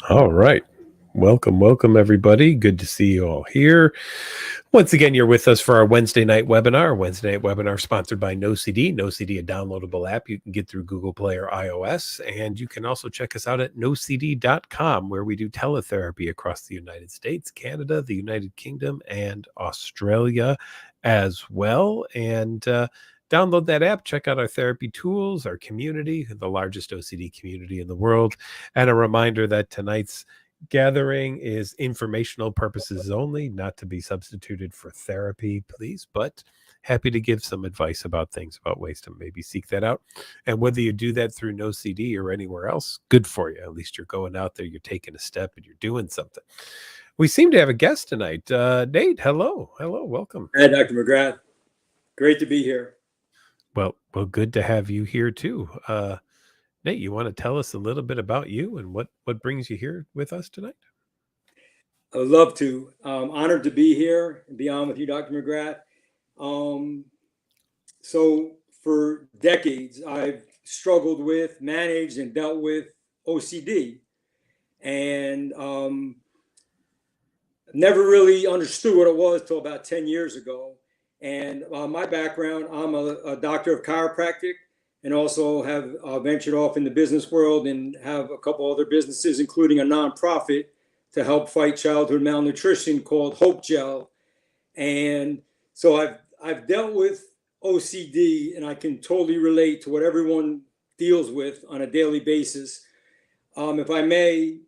All right. Welcome, everybody. Good to see you all here. Once again, you're with us for our Wednesday night webinar. Wednesday night webinar sponsored by NoCD. NoCD, a downloadable app you can get through Google Play or iOS. And you can also check us out at nocd.com, where we do teletherapy across the United States, Canada, the United Kingdom, and Australia as well. And download that app, check out our therapy tools, our community, the largest OCD community in the world. And a reminder that tonight's gathering is informational purposes only, not to be substituted for therapy, please, but happy to give some advice about things, about ways to maybe seek that out. And whether you do that through NoCD or anywhere else, good for you. At least you're going out there, you're taking a step, and you're doing something. We seem to have a guest tonight. Nate, hello, welcome. Hi, Dr. McGrath. Great to be here. Well, good to have you here too. Nate, you want to tell us a little bit about you and what brings you here with us tonight? I would love to. Honored to be here and be on with you, Dr. McGrath. So for decades, I've struggled with, managed, and dealt with OCD. And never really understood what it was till about 10 years ago. And my background, I'm a doctor of chiropractic, and also have ventured off in the business world and have a couple other businesses, including a nonprofit to help fight childhood malnutrition called Hope Gel. And so I've dealt with OCD, and I can totally relate to what everyone deals with on a daily basis. If I may,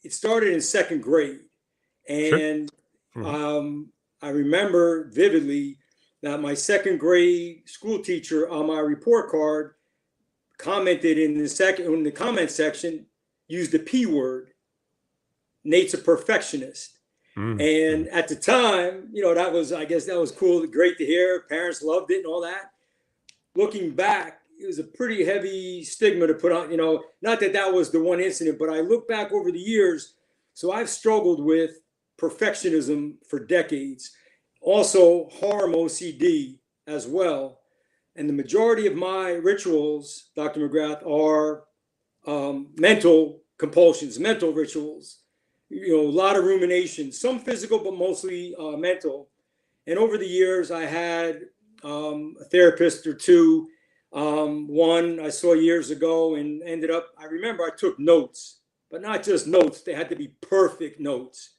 it started in second grade. And Sure. I remember vividly that my second grade school teacher on my report card commented in the comment section, used the P word. Nate's a perfectionist. And at the time, I guess that was cool, great to hear. Parents loved it and all that. Looking back, it was a pretty heavy stigma to put on, not that was the one incident, but I look back over the years. So I've struggled with perfectionism for decades. Also harm OCD as well. And the majority of my rituals, Dr. McGrath, are mental compulsions, mental rituals, a lot of rumination, some physical, but mostly mental. And over the years, I had a therapist or two. One I saw years ago and I remember I took notes, but not just notes. They had to be perfect notes,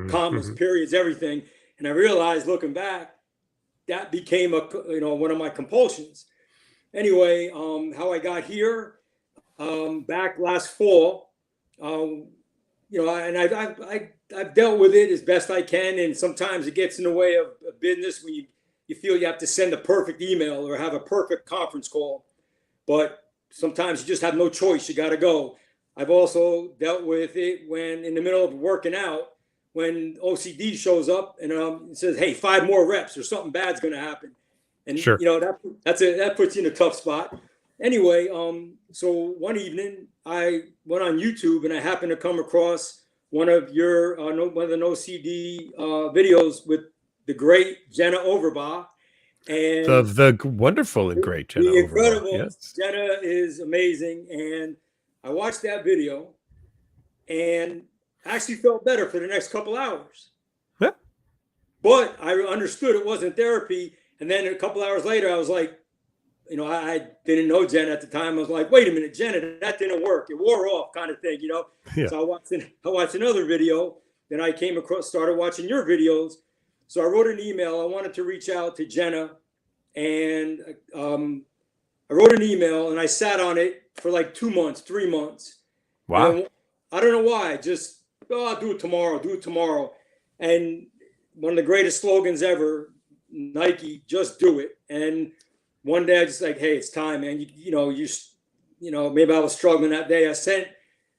commas, periods, everything. And I realized, looking back, that became one of my compulsions. Anyway, how I got here, back last fall, and I've dealt with it as best I can, and sometimes it gets in the way of business when you feel you have to send a perfect email or have a perfect conference call, but sometimes you just have no choice. You got to go. I've also dealt with it when in the middle of working out, when OCD shows up and it says, "Hey, 5 more reps," or something bad's going to happen, and Sure. that puts you in a tough spot. Anyway, so one evening I went on YouTube and I happened to come across one of the OCD videos with the great Jenna Overbaugh, and The wonderful and great Jenna the incredible Overbaugh. Yes. Jenna is amazing, and I watched that video and actually felt better for the next couple hours. Yeah. But I understood it wasn't therapy. And then a couple hours later, I was like, I didn't know Jenna at the time. I was like, wait a minute, Jenna, that didn't work. It wore off, kind of thing, Yeah. So I watched another video. Then I started watching your videos. So I wrote an email. I wanted to reach out to Jenna. And I wrote an email and I sat on it for like 2 months, 3 months. Wow. And I don't know why. I'll do it tomorrow. And one of the greatest slogans ever, Nike, just do it. And one day I just like, hey, it's time, man. Maybe I was struggling that day.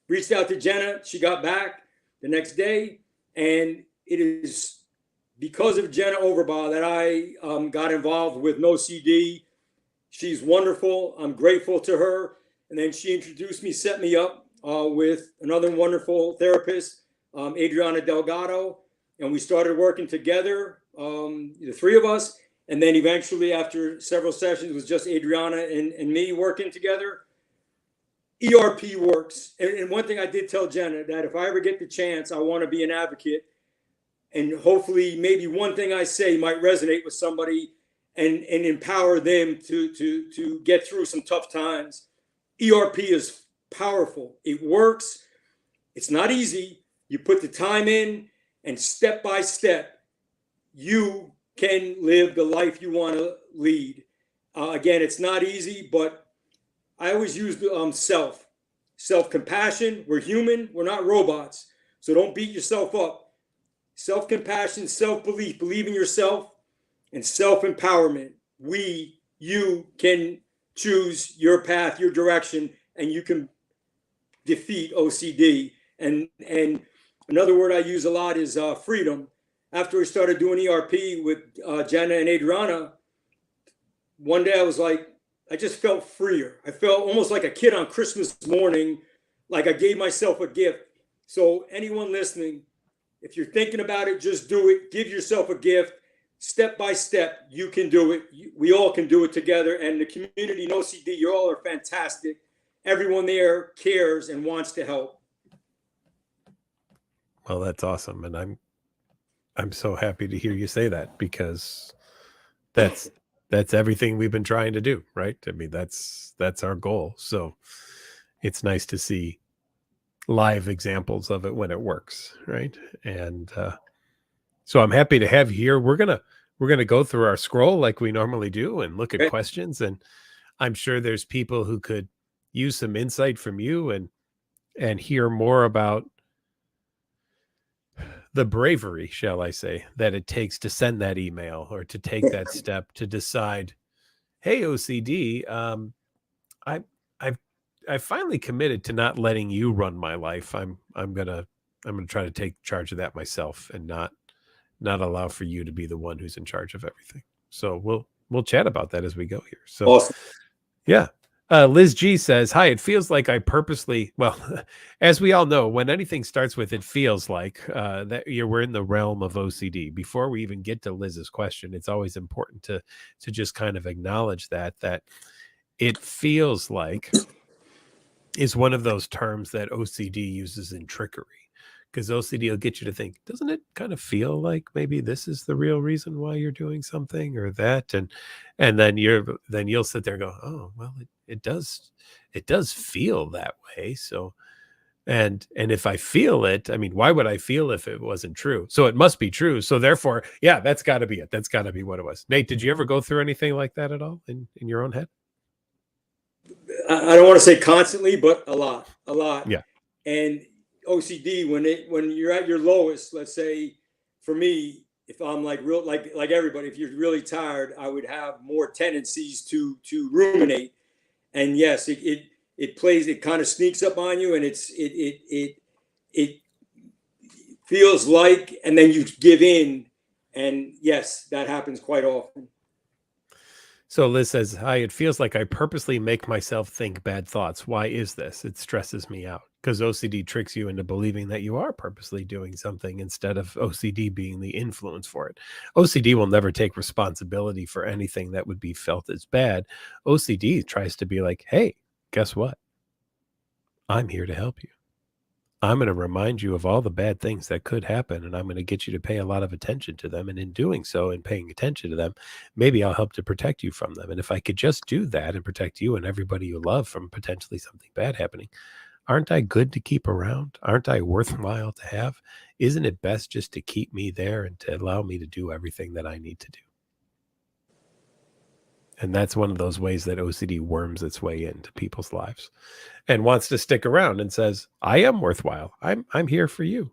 Reached out to Jenna. She got back the next day, and it is because of Jenna Overbaugh that I got involved with NoCD. She's wonderful. I'm grateful to her. And then she introduced me, set me up with another wonderful therapist, Adriana Delgado. And we started working together, the three of us. And then eventually, after several sessions, it was just Adriana and me working together. ERP works. And one thing I did tell Jenna, that if I ever get the chance, I want to be an advocate. And hopefully maybe one thing I say might resonate with somebody and empower them to get through some tough times. ERP is powerful. It works. It's not easy. You put the time in, and step by step, you can live the life you want to lead. Again, it's not easy, but I always use the self-compassion. We're human. We're not robots. So don't beat yourself up. Self-compassion, self-belief, believe in yourself, and self-empowerment. You can choose your path, your direction, and you can defeat OCD. And another word I use a lot is freedom. After we started doing ERP with Jenna and Adriana, one day I was like, I just felt freer. I felt almost like a kid on Christmas morning, like I gave myself a gift. So anyone listening, if you're thinking about it, just do it. Give yourself a gift. Step by step, you can do it. We all can do it together. And the community, NoCD, you all are fantastic. Everyone there cares and wants to help. Well, that's awesome. And I'm so happy to hear you say that, because that's everything we've been trying to do, right? I mean, that's our goal. So it's nice to see live examples of it when it works, right? And so I'm happy to have you here. We're gonna go through our scroll like we normally do and look at questions. And I'm sure there's people who could use some insight from you and hear more about the bravery, shall I say, that it takes to send that email or to take that step to decide, hey, OCD, I've finally committed to not letting you run my life. I'm gonna try to take charge of that myself and not allow for you to be the one who's in charge of everything. So we'll chat about that as we go here. So Awesome. Yeah. Liz G says, hi, it feels like I purposely, well, as we all know, when anything starts with it feels like that we're in the realm of OCD. Before we even get to Liz's question, it's always important to just kind of acknowledge that it feels like is one of those terms that OCD uses in trickery, because OCD will get you to think, doesn't it kind of feel like maybe this is the real reason why you're doing something or that? And then you'll sit there and go, oh, well, it does feel that way. So, and if I feel it, I mean, why would I feel if it wasn't true? So it must be true. So therefore, yeah, that's got to be it. That's got to be what it was. Nate, did you ever go through anything like that at all in your own head? I don't want to say constantly, but a lot. Yeah. And OCD, when you're at your lowest, let's say for me, if I'm like everybody, if you're really tired, I would have more tendencies to ruminate. And yes, it plays, it kind of sneaks up on you, and it feels like, and then you give in. And yes, that happens quite often. So Liz says, hi, it feels like I purposely make myself think bad thoughts. Why is this? It stresses me out, because OCD tricks you into believing that you are purposely doing something instead of OCD being the influence for it. OCD will never take responsibility for anything that would be felt as bad. OCD tries to be like, hey, guess what? I'm here to help you. I'm going to remind you of all the bad things that could happen, and I'm going to get you to pay a lot of attention to them. And in doing so and paying attention to them, maybe I'll help to protect you from them. And if I could just do that and protect you and everybody you love from potentially something bad happening, aren't I good to keep around? Aren't I worthwhile to have? Isn't it best just to keep me there and to allow me to do everything that I need to do? And that's one of those ways that OCD worms its way into people's lives and wants to stick around and says, I am worthwhile. I'm here for you.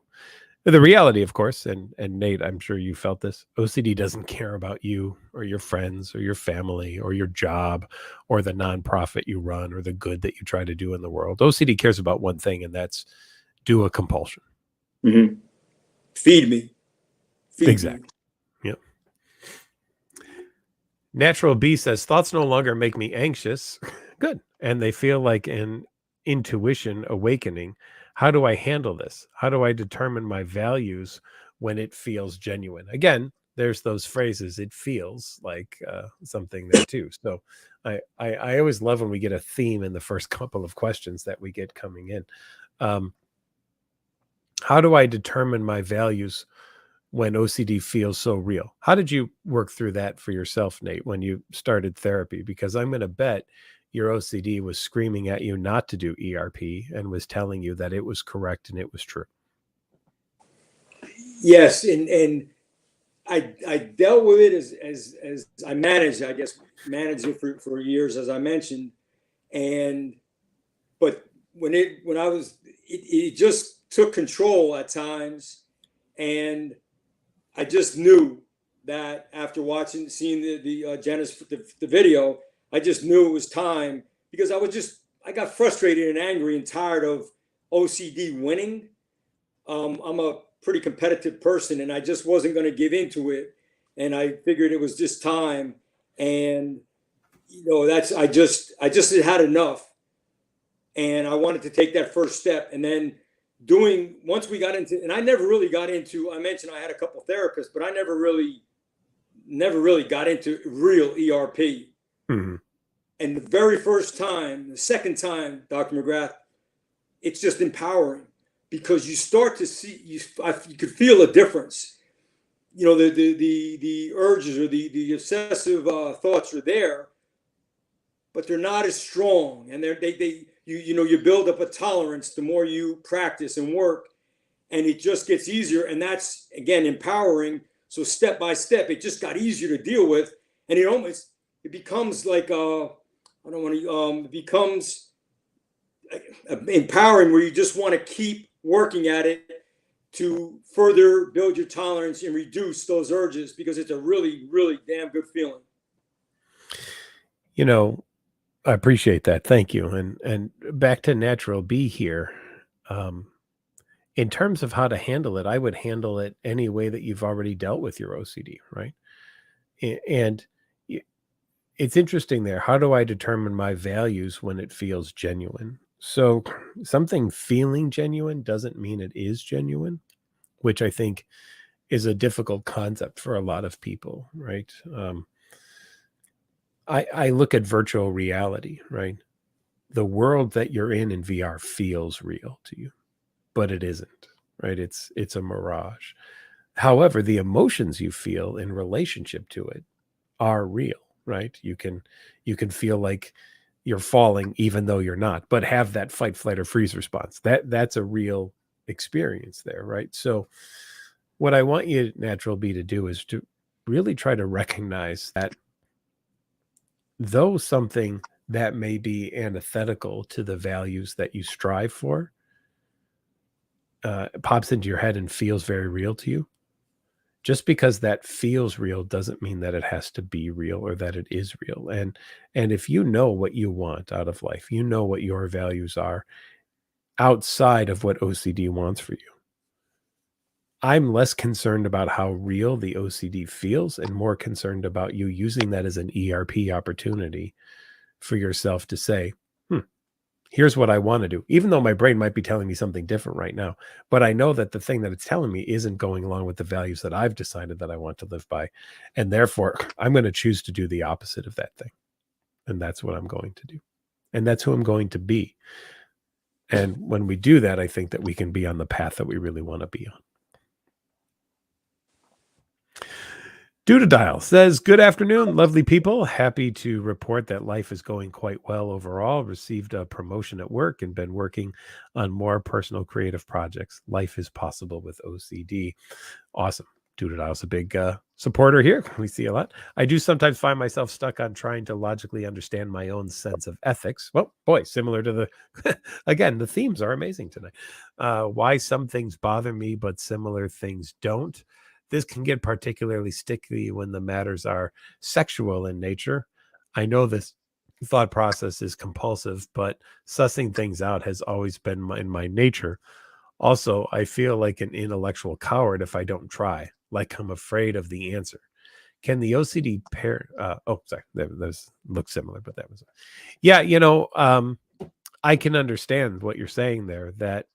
The reality, of course, and Nate, I'm sure you felt this, OCD doesn't care about you or your friends or your family or your job or the nonprofit you run or the good that you try to do in the world. OCD cares about one thing, and that's do a compulsion. Mm-hmm. Feed me. feed Exactly. Yep. Natural B says thoughts no longer make me anxious. Good. And they feel like an intuition awakening. How do I handle this? How do I determine my values when it feels genuine? Again, there's those phrases. It feels like something there too. So I always love when we get a theme in the first couple of questions that we get coming in. How do I determine my values when OCD feels so real? How did you work through that for yourself, Nate, when you started therapy? Because I'm going to bet your OCD was screaming at you not to do ERP and was telling you that it was correct and it was true. Yes, and I dealt with it as I managed, I guess, managed it for years, as I mentioned. But when I was, it just took control at times. And I just knew that after seeing the Genesis, the video, I just knew it was time, because I got frustrated and angry and tired of OCD winning. I'm a pretty competitive person, and I just wasn't going to give into it. And I figured it was just time. And I just had enough, and I wanted to take that first step. And then once we got into, and I never really got into, I mentioned I had a couple therapists, but I never really got into real ERP. Mm-hmm. And the very first time, the second time, Dr. McGrath, it's just empowering, because you start to see, you could feel a difference. The urges or the obsessive thoughts are there, but they're not as strong, and you build up a tolerance the more you practice and work, and it just gets easier. And that's, again, empowering. So step by step, it just got easier to deal with, and it becomes like it becomes empowering, where you just want to keep working at it to further build your tolerance and reduce those urges, because it's a really, really damn good feeling. I appreciate that. Thank you. And back to natural B here. In terms of how to handle it, I would handle it any way that you've already dealt with your OCD, right? And it's interesting there. How do I determine my values when it feels genuine? So something feeling genuine doesn't mean it is genuine, which I think is a difficult concept for a lot of people, right? I look at virtual reality, right? The world that you're in VR feels real to you, but it isn't, right? It's a mirage. However, the emotions you feel in relationship to it are real, right? You can feel like you're falling even though you're not, but have that fight, flight, or freeze response. That's a real experience there, right? So what I want you, Natural B, to do is to really try to recognize that though something that may be antithetical to the values that you strive for pops into your head and feels very real to you, just because that feels real doesn't mean that it has to be real or that it is real. And if you know what you want out of life, you know what your values are outside of what OCD wants for you. I'm less concerned about how real the OCD feels and more concerned about you using that as an ERP opportunity for yourself to say, here's what I want to do, even though my brain might be telling me something different right now. But I know that the thing that it's telling me isn't going along with the values that I've decided that I want to live by. And therefore, I'm going to choose to do the opposite of that thing. And that's what I'm going to do. And that's who I'm going to be. And when we do that, I think that we can be on the path that we really want to be on. Dial says, good afternoon, lovely people. Happy to report that life is going quite well overall. Received a promotion at work and been working on more personal creative projects. Life is possible with OCD. Awesome. Dial's a big supporter here. We see a lot. I do sometimes find myself stuck on trying to logically understand my own sense of ethics. Well, boy, similar to the, again, the themes are amazing tonight. Why some things bother me, but similar things don't. This can get particularly sticky when the matters are sexual in nature. I know this thought process is compulsive, but sussing things out has always been in my nature. Also, I feel like an intellectual coward if I don't try, like I'm afraid of the answer. Can the OCD parent? Oh, sorry, those look similar, but that was yeah. I can understand what you're saying there. That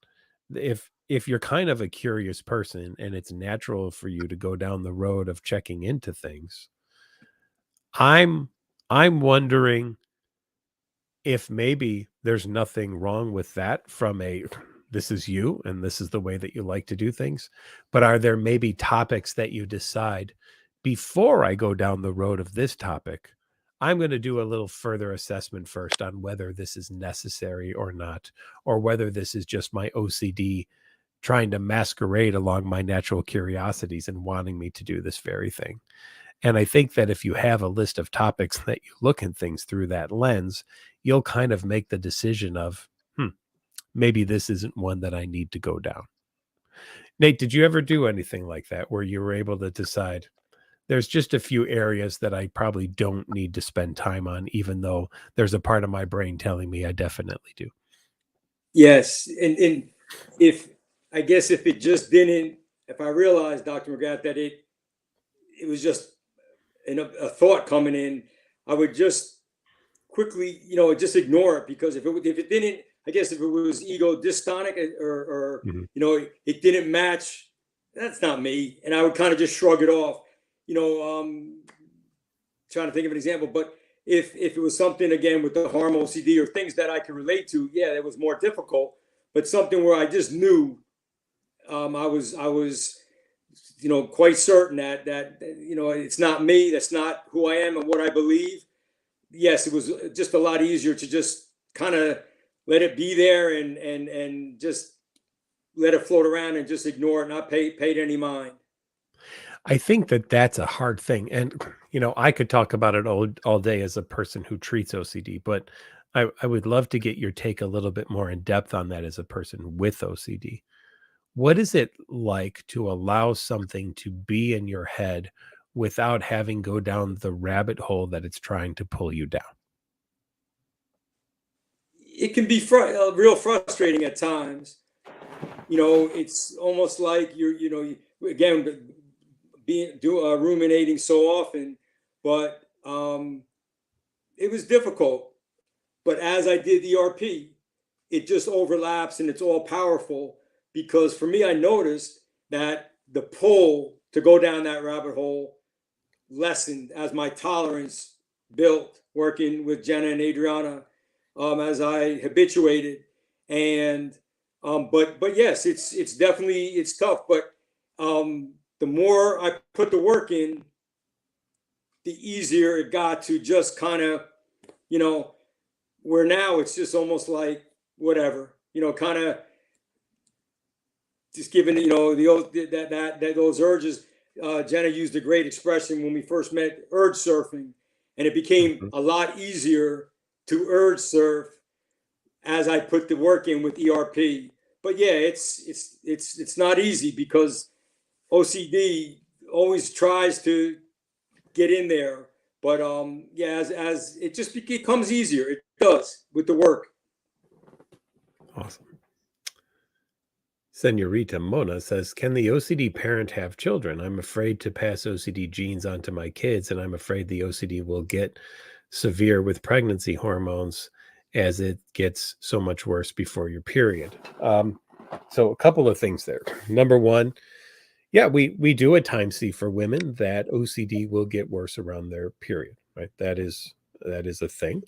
if you're kind of a curious person and it's natural for you to go down the road of checking into things, I'm I'm wondering if maybe there's nothing wrong with that from a this is you and this is the way that you like to do things, but are there maybe topics that you decide before I go down the road of this topic, I'm going to do a little further assessment first on whether this is necessary or not, or whether this is just my OCD trying to masquerade along my natural curiosities and wanting me to do this very thing. And I think that if you have a list of topics that you look at things through that lens, you'll kind of make the decision of, maybe this isn't one that I need to go down. Nate, did you ever do anything like that where you were able to decide there's just a few areas that I probably don't need to spend time on, even though there's a part of my brain telling me I definitely do? Yes, and if I guess if it just didn't, if I realized, Dr. McGrath, that it was just a thought coming in, I would just quickly, just ignore it, because if it didn't, I guess if it was ego dystonic, or Mhm. it didn't match, that's not me, and I would kind of just shrug it off. Trying to think of an example, but if it was something, again, with the harm OCD or things that I could relate to, yeah, it was more difficult. But something where I just knew, I was quite certain that it's not me, that's not who I am and what I believe. Yes, it was just a lot easier to just kind of let it be there, and just let it float around and just ignore it, not pay it any mind. I think that that's a hard thing. And, I could talk about it all day as a person who treats OCD, but I would love to get your take a little bit more in depth on that as a person with OCD. What is it like to allow something to be in your head without having go down the rabbit hole that it's trying to pull you down? It can be real frustrating at times. It's almost like again, ruminating so often, but it was difficult. But as I did ERP, it just overlaps and it's all powerful, because for me, I noticed that the pull to go down that rabbit hole lessened as my tolerance built, working with Jenna and Adriana, as I habituated. And but yes, it's definitely, it's tough. But the more I put the work in, the easier it got to just kind of, you know, where now it's just almost like whatever, kind of just giving, that those urges. Jenna used a great expression when we first met, urge surfing, and it became Mhm. a lot easier to urge surf as I put the work in with ERP. But yeah, it's not easy, because OCD always tries to get in there. But yeah, as it just becomes easier, it does with the work. Awesome. Senorita Mona says, can the OCD parent have children? I'm afraid to pass OCD genes onto my kids, and I'm afraid the OCD will get severe with pregnancy hormones as it gets so much worse before your period. So a couple of things there. Number one, yeah, we do at times see for women that OCD will get worse around their period, right? That is a thing.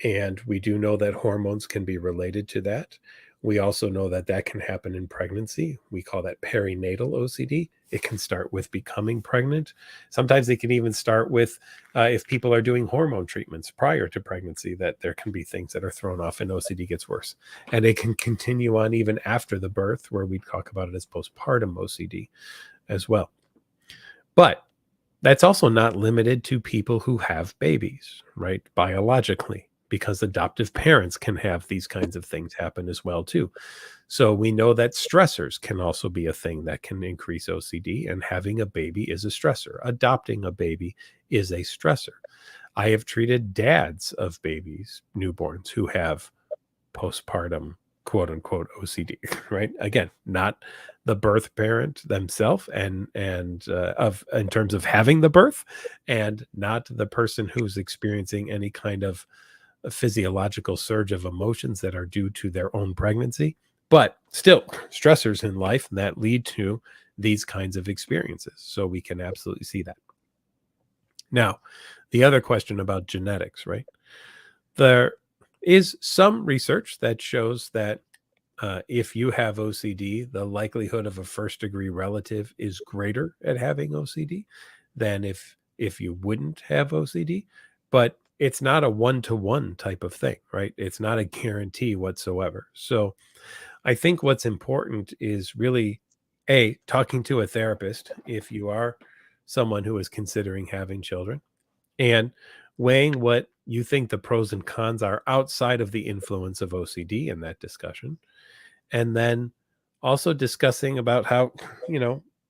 And we do know that hormones can be related to that. We also know that that can happen in pregnancy. We call that perinatal OCD. It can start with becoming pregnant. Sometimes it can even start with if people are doing hormone treatments prior to pregnancy, that there can be things that are thrown off and OCD gets worse. And it can continue on even after the birth, where we talk about it as postpartum OCD as well. But that's also not limited to people who have babies, right? Biologically, because adoptive parents can have these kinds of things happen as well too. So we know that stressors can also be a thing that can increase OCD, and having a baby is a stressor. Adopting a baby is a stressor. I have treated dads of babies, newborns, who have postpartum quote unquote OCD, right? Again, not the birth parent themselves and of in terms of having the birth, and not the person who's experiencing any kind of a physiological surge of emotions that are due to their own pregnancy, but still stressors in life that lead to these kinds of experiences. So we can absolutely see that. Now, the other question about genetics, right? There is some research that shows that if you have OCD, the likelihood of a first degree relative is greater at having OCD than if you wouldn't have OCD. But it's not a one-to-one type of thing, right? It's not a guarantee whatsoever. So I think what's important is really talking to a therapist if you are someone who is considering having children, and weighing what you think the pros and cons are outside of the influence of OCD in that discussion. And then also discussing about how,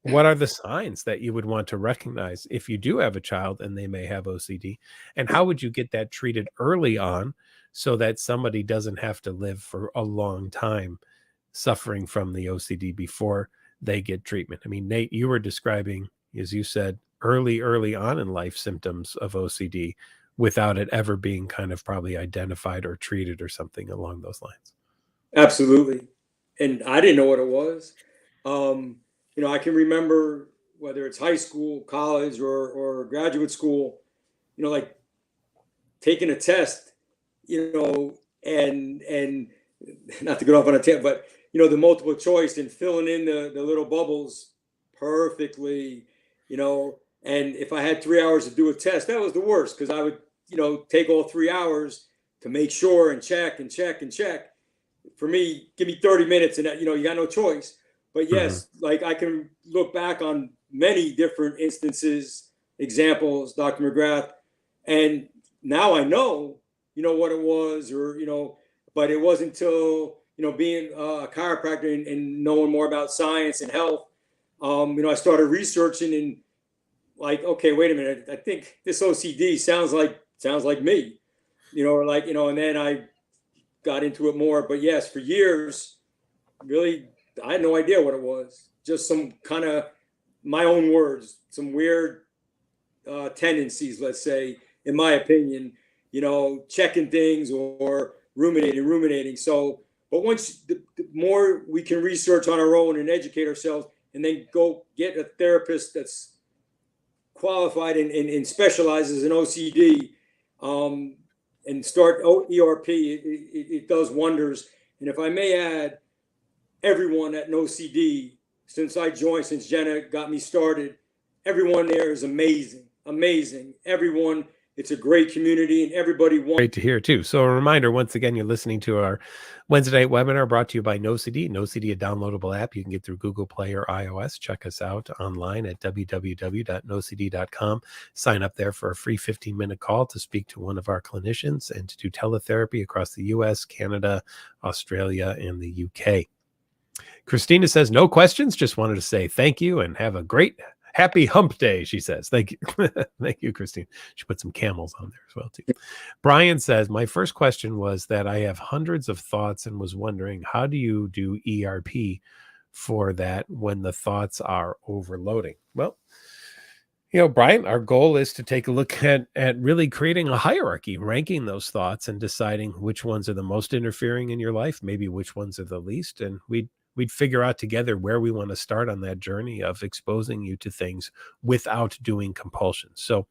what are the signs that you would want to recognize if you do have a child and they may have OCD, and how would you get that treated early on so that somebody doesn't have to live for a long time suffering from the OCD before they get treatment. I mean, Nate, you were describing, as you said, early on in life symptoms of OCD without it ever being kind of probably identified or treated or something along those lines. Absolutely. And I didn't know what it was. I can remember whether it's high school, college, or graduate school, like taking a test, and not to get off on a tangent, but the multiple choice and filling in the little bubbles perfectly, and if I had 3 hours to do a test, that was the worst because I would, take all 3 hours to make sure and check and check and check. For me, give me 30 minutes and you got no choice. But yes, like I can look back on many different instances, examples, Dr. McGrath, and now I know, what it was, or, but it wasn't until, being a chiropractor and knowing more about science and health, I started researching and like, okay, wait a minute, I think this OCD sounds like me, and then I got into it more. But yes, for years, really, I had no idea what it was. Just some kind of, my own words, some weird tendencies, let's say, in my opinion, checking things or ruminating. So, but once the more we can research on our own and educate ourselves, and then go get a therapist that's qualified and specializes in OCD, and start ERP, it does wonders. And if I may add, everyone at OCD, since Jenna got me started, everyone there is amazing. Everyone, it's a great community, and everybody wants. Great to hear too. So a reminder, once again, you're listening to our Wednesday night webinar brought to you by NoCD. NoCD, a downloadable app you can get through Google Play or iOS. Check us out online at www.nocd.com. Sign up there for a free 15-minute call to speak to one of our clinicians and to do teletherapy across the US, Canada, Australia, and the UK. Christina says, no questions. Just wanted to say thank you and have a great happy hump day, she says. Thank you. Thank you, Christine. She put some camels on there as well, too. Brian says, my first question was that I have hundreds of thoughts and was wondering, how do you do ERP for that when the thoughts are overloading? Well, Brian, our goal is to take a look at really creating a hierarchy, ranking those thoughts and deciding which ones are the most interfering in your life, maybe which ones are the least. And we'd figure out together where we want to start on that journey of exposing you to things without doing compulsion. So,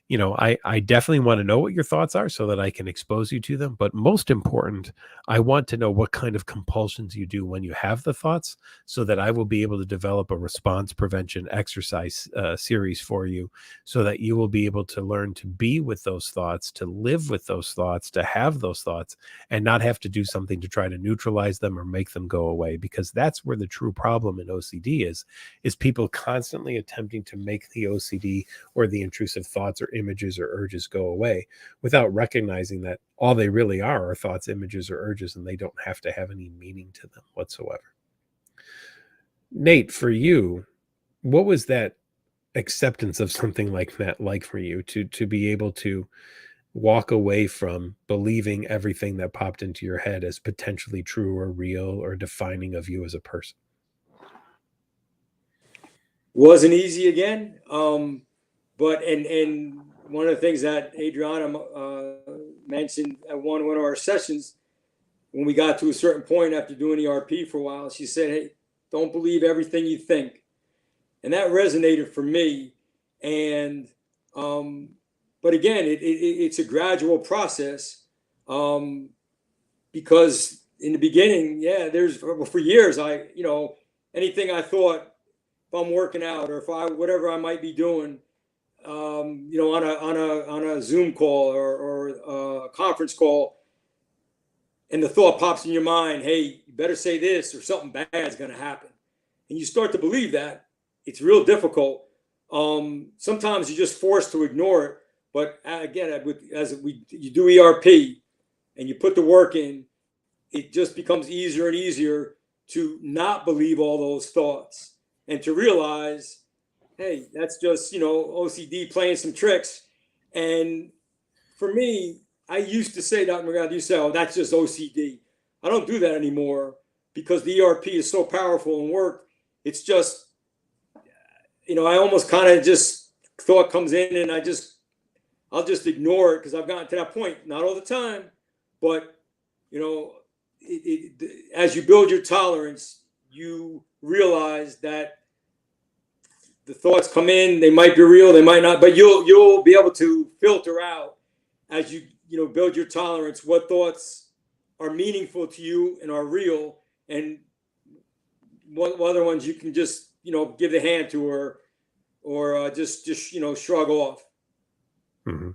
I definitely want to know what your thoughts are so that I can expose you to them. But most important, I want to know what kind of compulsions you do when you have the thoughts so that I will be able to develop a response prevention exercise series for you so that you will be able to learn to be with those thoughts, to live with those thoughts, to have those thoughts, and not have to do something to try to neutralize them or make them go away. Because that's where the true problem in OCD is people constantly attempting to make the OCD or the intrusive thoughts or images or urges go away without recognizing that all they really are thoughts, images, or urges, and they don't have to have any meaning to them whatsoever. Nate, for you, what was that acceptance of something like that like for you to be able to walk away from believing everything that popped into your head as potentially true or real or defining of you as a person? Wasn't easy again. But one of the things that Adriana mentioned at one of our sessions, when we got to a certain point after doing ERP for a while, she said, "Hey, don't believe everything you think," and that resonated for me. And but again, it's a gradual process, because in the beginning, yeah, there's for years anything I thought, if I'm working out or if whatever I might be doing, on a Zoom call or a conference call, and the thought pops in your mind, "Hey, you better say this or something bad is going to happen," and you start to believe that. It's real difficult. Sometimes you're just forced to ignore it. But again, you do ERP and you put the work in, it just becomes easier and easier to not believe all those thoughts and to realize, hey, that's just, OCD playing some tricks. And for me, I used to say, Dr. McGrath, you say, "Oh, that's just OCD." I don't do that anymore because the ERP is so powerful and work. It's just, I almost kind of just thought comes in and I'll just ignore it because I've gotten to that point. Not all the time, but as you build your tolerance, you realize that the thoughts come in. They might be real, they might not, but you'll be able to filter out as you build your tolerance what thoughts are meaningful to you and are real, and what other ones you can just give the hand to or just shrug off. Mm-hmm.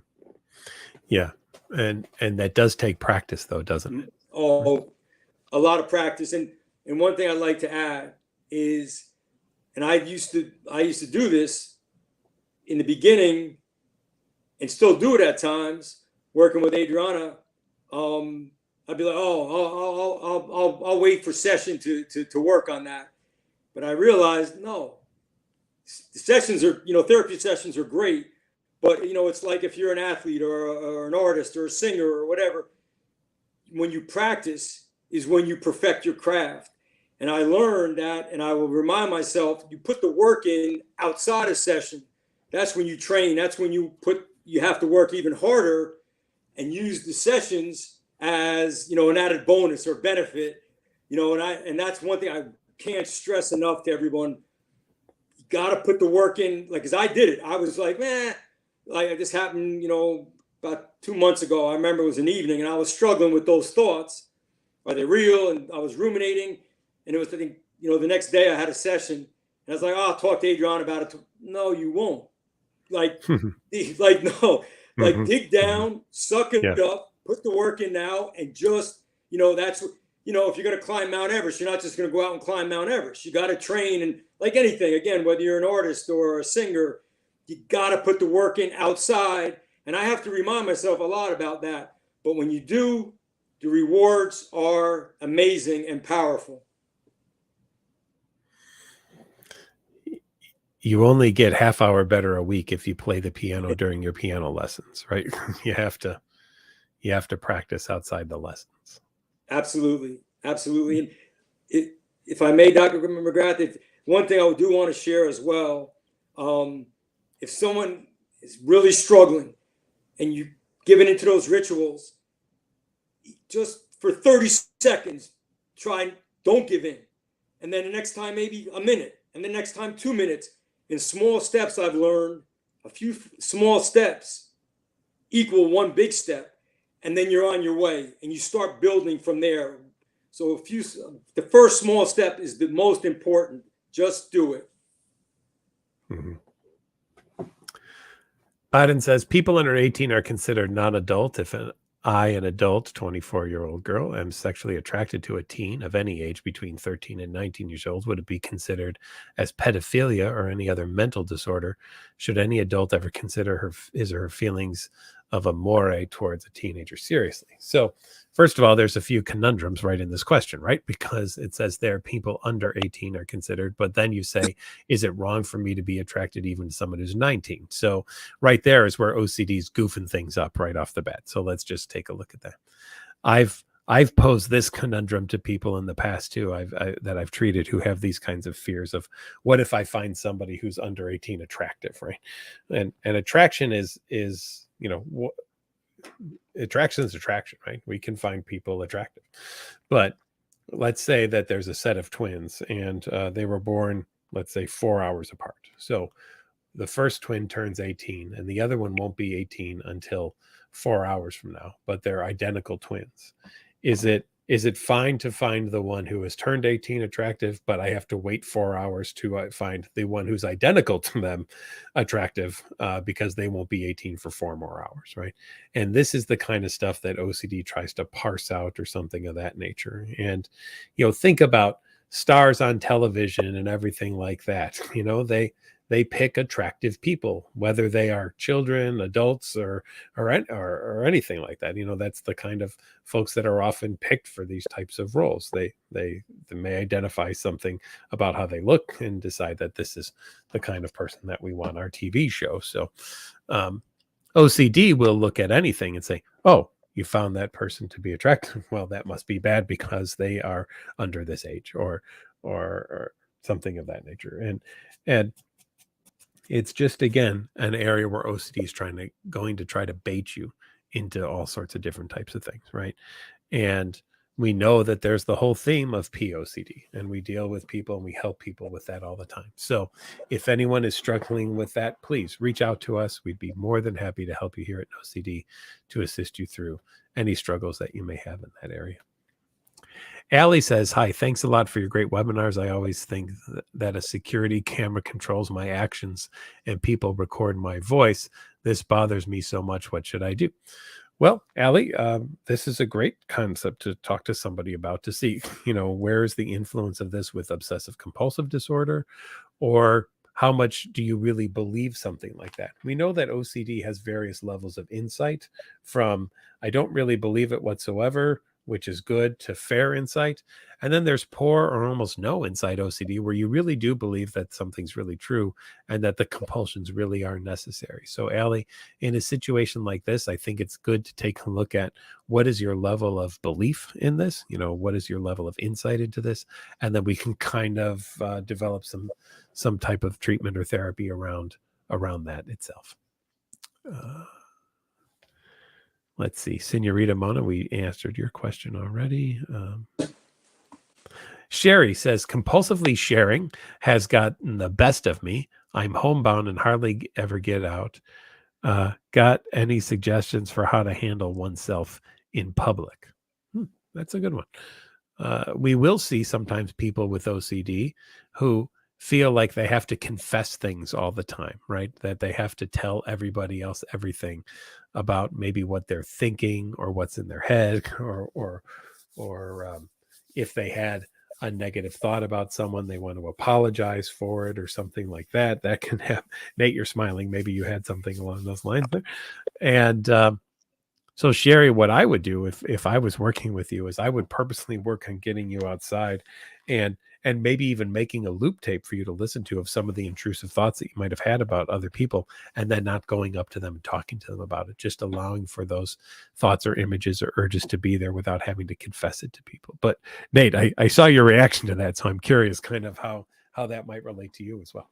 Yeah. And that does take practice though, doesn't it? Oh, a lot of practice. And one thing I'd like to add is, and I used to do this in the beginning and still do it at times, working with Adriana. I'd be like, "Oh, I'll wait for session to work on that." But I realized, no, the sessions are, therapy sessions are great. But, it's like if you're an athlete or an artist or a singer or whatever, when you practice is when you perfect your craft. And I learned that, and I will remind myself, you put the work in outside of session. That's when you train. That's when you have to work even harder and use the sessions as, an added bonus or benefit, and that's one thing I can't stress enough to everyone. You got to put the work in, like, as I did it. I was like, like this happened, about 2 months ago. I remember it was an evening and I was struggling with those thoughts. Are they real? And I was ruminating. And it was, I think, the next day I had a session and I was like, "Oh, I'll talk to Adriana about it." No, you won't. Like, no, like dig down, suck it up, put the work in now, and just, that's what, if you're going to climb Mount Everest, you're not just going to go out and climb Mount Everest. You got to train. And like anything, again, whether you're an artist or a singer, you got to put the work in outside. And I have to remind myself a lot about that. But when you do, the rewards are amazing and powerful. You only get half hour better a week if you play the piano during your piano lessons, right? You have to practice outside the lessons. Absolutely. And if I may, Dr. McGrath, one thing I do want to share as well, if someone is really struggling and you giving into those rituals, just for 30 seconds, don't give in. And then the next time, maybe a minute, and the next time 2 minutes. In small steps, I've learned a few small steps equal one big step, and then you're on your way and you start building from there. So the first small step is the most important. Just do it. Mm-hmm. Biden says people under 18 are considered non-adult if an adult 24-year-old girl am sexually attracted to a teen of any age between 13 and 19 years old. Would it be considered as pedophilia or any other mental disorder? Should any adult ever consider his or her feelings of a moray towards a teenager seriously. So first of all, there's a few conundrums right in this question, right? Because it says there people under 18 are considered, but then you say, is it wrong for me to be attracted even to someone who's 19? So right there is where OCD's goofing things up right off the bat. So let's just take a look at that. I've posed this conundrum to people in the past too. That I've treated who have these kinds of fears of what if I find somebody who's under 18 attractive, right? And attraction is attraction is attraction, right? We can find people attractive, but let's say that there's a set of twins and they were born, let's say 4 hours apart. So the first twin turns 18 and the other one won't be 18 until 4 hours from now, but they're identical twins. Is it fine to find the one who has turned 18 attractive, but I have to wait 4 hours to find the one who's identical to them attractive because they won't be 18 for 4 more hours, right? And this is the kind of stuff that OCD tries to parse out or something of that nature. And, think about stars on television and everything like that. They pick attractive people, whether they are children, adults, or anything like that. That's the kind of folks that are often picked for these types of roles. They may identify something about how they look and decide that this is the kind of person that we want our TV show. So OCD will look at anything and say, oh, you found that person to be attractive. Well, that must be bad because they are under this age or something of that nature. And it's just, again, an area where OCD is going to try to bait you into all sorts of different types of things, right? And we know that there's the whole theme of POCD, and we deal with people and we help people with that all the time. So if anyone is struggling with that, please reach out to us. We'd be more than happy to help you here at OCD to assist you through any struggles that you may have in that area. Allie says, hi, thanks a lot for your great webinars. I always think that a security camera controls my actions and people record my voice. This bothers me so much. What should I do? Well, Allie, this is a great concept to talk to somebody about to see, where is the influence of this with obsessive compulsive disorder, or how much do you really believe something like that? We know that OCD has various levels of insight, from I don't really believe it whatsoever, which is good, to fair insight. And then there's poor or almost no insight OCD, where you really do believe that something's really true and that the compulsions really are necessary. So Allie, in a situation like this, I think it's good to take a look at what is your level of belief in this, what is your level of insight into this, and then we can kind of develop some type of treatment or therapy around that itself. Let's see, Senorita Mona, we answered your question already. Sherry says, compulsively sharing has gotten the best of me. I'm homebound and hardly ever get out. Got any suggestions for how to handle oneself in public? That's a good one. We will see sometimes people with OCD who feel like they have to confess things all the time, right? That they have to tell everybody else everything about maybe what they're thinking or what's in their head, or if they had a negative thought about someone, they want to apologize for it or something like that. That can have, Nate, you're smiling. Maybe you had something along those lines there. And so Sherry, what I would do if I was working with you is I would purposely work on getting you outside and maybe even making a loop tape for you to listen to of some of the intrusive thoughts that you might have had about other people, and then not going up to them and talking to them about it, just allowing for those thoughts or images or urges to be there without having to confess it to people. But Nate, I saw your reaction to that, so I'm curious kind of how that might relate to you as well.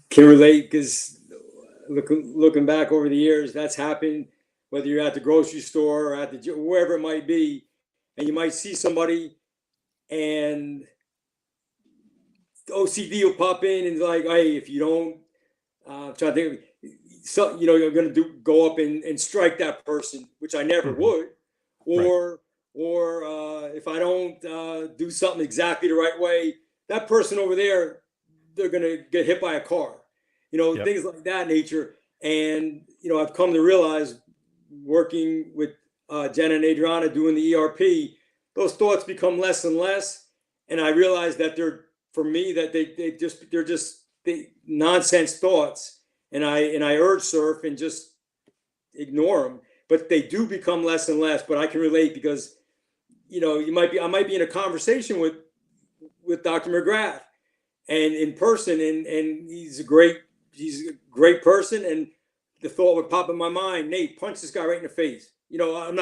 Can relate, because looking back over the years, that's happened, whether you're at the grocery store or at the wherever it might be, and you might see somebody and OCD will pop in and like, hey, if you don't, try to think, so you're going to go up and strike that person, which I never would, or if I don't do something exactly the right way, that person over there, they're going to get hit by a car, things like that nature. And I've come to realize, working with Jenna and Adriana doing the ERP, those thoughts become less and less, and I realize that they're just nonsense thoughts, and I urge surf and just ignore them, but they do become less and less. But I can relate because, I might be in a conversation with Dr. McGrath and in person, and he's a great person. And the thought would pop in my mind, Nate, punch this guy right in the face. I'm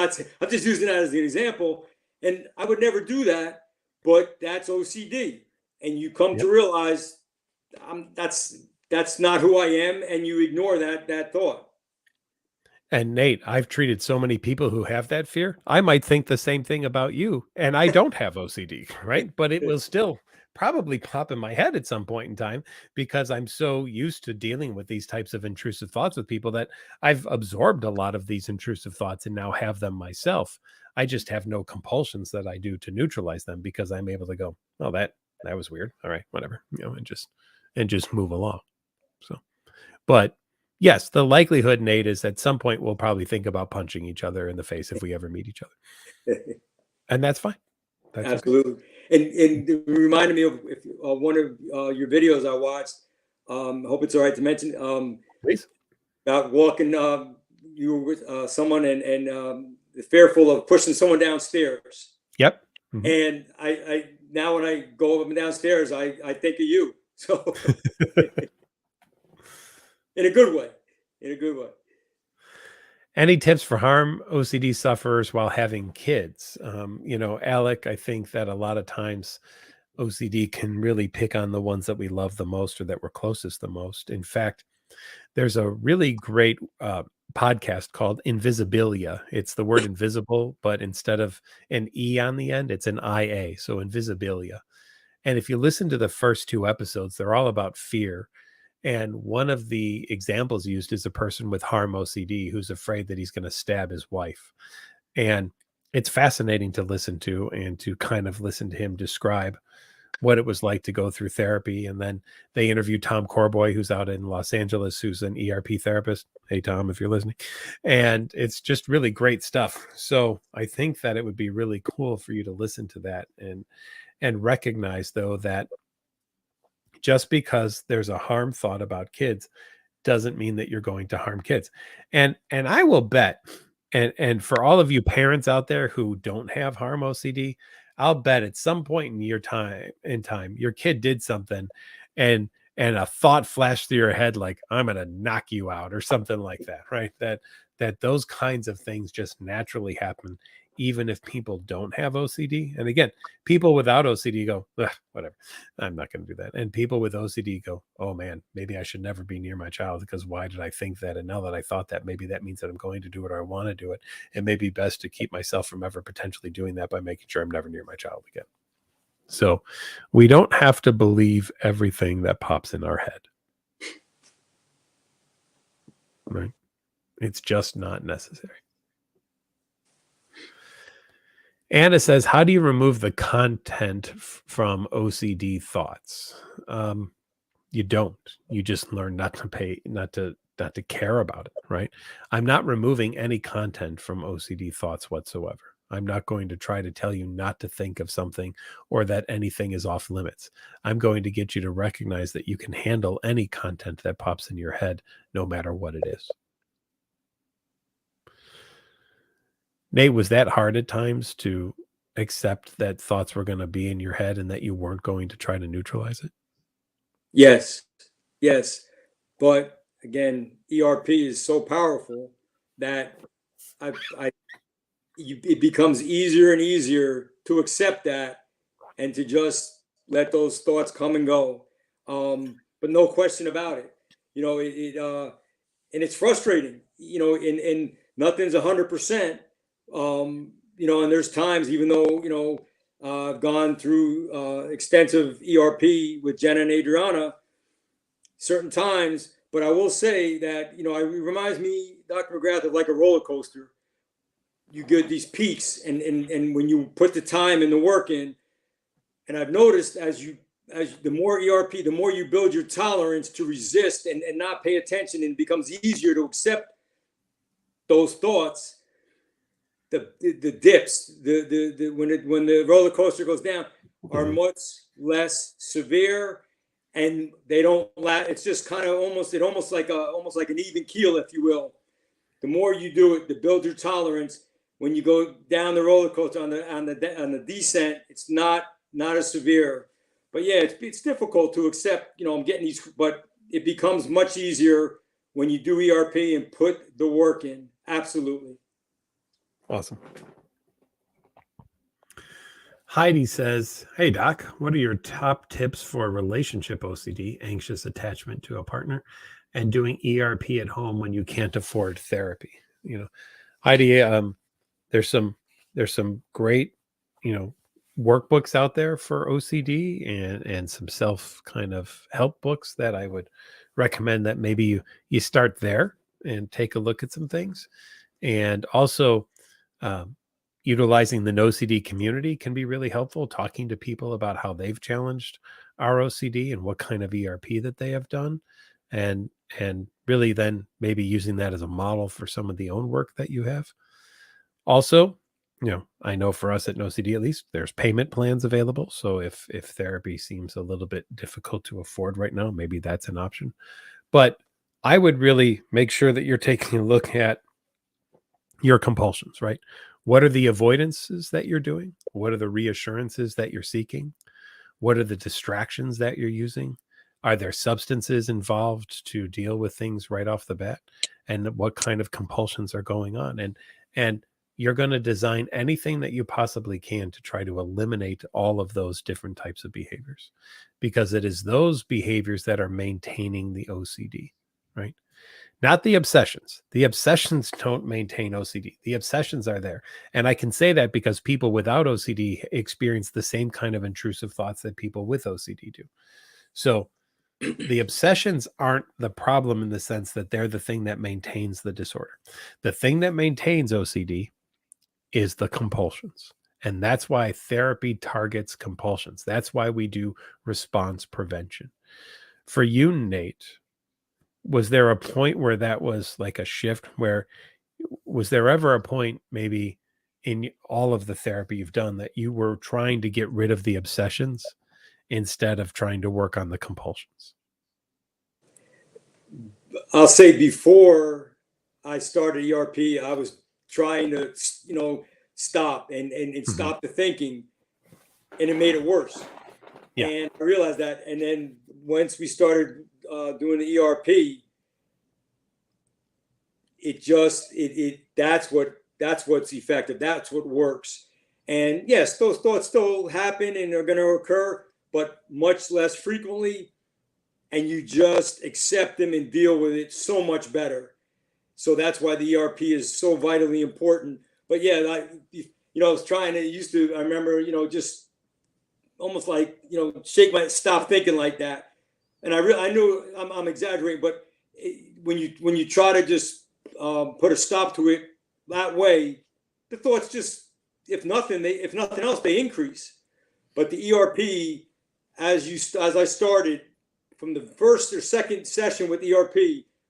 just using that as an example. And I would never do that, but that's OCD. And you come to realize that's not who I am, and you ignore that thought. And Nate, I've treated so many people who have that fear. I might think the same thing about you, and I don't have OCD, right? But it will still probably pop in my head at some point in time because I'm so used to dealing with these types of intrusive thoughts with people that I've absorbed a lot of these intrusive thoughts and now have them myself. I just have no compulsions that I do to neutralize them because I'm able to go, oh, that was weird. All right, whatever, and just move along. So, but yes, the likelihood, Nate, is at some point we'll probably think about punching each other in the face if we ever meet each other, and that's fine. That's absolutely. Okay. And it reminded me of one of your videos I watched. Hope it's all right to mention. Please. About walking, you were with someone and fearful of pushing someone downstairs. Yep. Mm-hmm. And I now when I go up and downstairs, I think of you. So in a good way. Any tips for harm OCD sufferers while having kids? Alec, I think that a lot of times OCD can really pick on the ones that we love the most or that we're closest the most. In fact, there's a really great podcast called Invisibilia. It's the word invisible, but instead of an E on the end, it's an IA. So Invisibilia. And if you listen to the first 2 episodes, they're all about fear. And one of the examples used is a person with harm OCD who's afraid that he's going to stab his wife. And it's fascinating to listen to and to kind of listen to him describe what it was like to go through therapy. And then they interviewed Tom Corboy, who's out in Los Angeles, who's an ERP therapist. Hey, Tom, if you're listening. And it's just really great stuff. So I think that it would be really cool for you to listen to that and recognize, though, that just because there's a harm thought about kids doesn't mean that you're going to harm kids. And I will bet, and for all of you parents out there who don't have harm OCD, I'll bet at some point in time, your kid did something and a thought flashed through your head like, I'm going to knock you out or something like that, right? That those kinds of things just naturally happen, even if people don't have OCD. And again, people without OCD go, whatever, I'm not going to do that. And people with OCD go, oh man, maybe I should never be near my child because why did I think that? And now that I thought that, maybe that means that I'm going to do it or I want to do it. It may be best to keep myself from ever potentially doing that by making sure I'm never near my child again. So we don't have to believe everything that pops in our head. Right? It's just not necessary. Anna says, how do you remove the content from OCD thoughts? You don't. You just learn not to care about it, right? I'm not removing any content from OCD thoughts whatsoever. I'm not going to try to tell you not to think of something or that anything is off limits. I'm going to get you to recognize that you can handle any content that pops in your head, no matter what it is. Nate, was that hard at times to accept that thoughts were going to be in your head and that you weren't going to try to neutralize it? Yes. But again, ERP is so powerful that it becomes easier and easier to accept that and to just let those thoughts come and go. But no question about it. And it's frustrating, and nothing's 100%. And there's times, even though, I've gone through extensive ERP with Jenna and Adriana, certain times, but I will say that, it reminds me, Dr. McGrath, of like a roller coaster. You get these peaks and when you put the time and the work in, and I've noticed as the more ERP, the more you build your tolerance to resist and not pay attention, and it becomes easier to accept those thoughts. The dips, when the roller coaster goes down, are much less severe, and they don't. It's just kind of almost like an even keel, if you will. the more you do it, to build your tolerance. When you go down the roller coaster on the descent, it's not as severe. But yeah, it's difficult to accept. I'm getting these, but it becomes much easier when you do ERP and put the work in. Absolutely. Awesome. Heidi says, "Hey Doc, what are your top tips for relationship OCD, anxious attachment to a partner, and doing ERP at home when you can't afford therapy?" Heidi, there's some great, workbooks out there for OCD and some self kind of help books that I would recommend that maybe you start there and take a look at some things. And also, utilizing the NoCD community can be really helpful. Talking to people about how they've challenged our OCD and what kind of ERP that they have done, and really then maybe using that as a model for some of the own work that you have. Also, I know for us at NoCD at least, there's payment plans available. So if therapy seems a little bit difficult to afford right now, maybe that's an option. But I would really make sure that you're taking a look at your compulsions, right? What are the avoidances that you're doing? What are the reassurances that you're seeking? What are the distractions that you're using? Are there substances involved to deal with things right off the bat? And what kind of compulsions are going on? And you're going to design anything that you possibly can to try to eliminate all of those different types of behaviors, because it is those behaviors that are maintaining the OCD, right? Not the obsessions. The obsessions don't maintain OCD. The obsessions are there. And I can say that because people without OCD experience the same kind of intrusive thoughts that people with OCD do. So the obsessions aren't the problem in the sense that they're the thing that maintains the disorder. The thing that maintains OCD is the compulsions. And that's why therapy targets compulsions. That's why we do response prevention. For you, Nate, was there a point where that was like a shift? Was there ever a point maybe in all of the therapy you've done that you were trying to get rid of the obsessions instead of trying to work on the compulsions? I'll say before I started ERP, I was trying to, stop and stop the thinking, and it made it worse. Yeah. And I realized that. And then once we started doing the ERP, that's what's effective. That's what works. And yes, those thoughts still happen and are going to occur, but much less frequently. And you just accept them and deal with it so much better. So that's why the ERP is so vitally important. But yeah, I was trying to, I remember, just almost like, stop thinking like that. And I knew I'm exaggerating, but when you try to just put a stop to it that way, the thoughts just, if nothing else, they increase. But the ERP, as I started from the first or second session with ERP,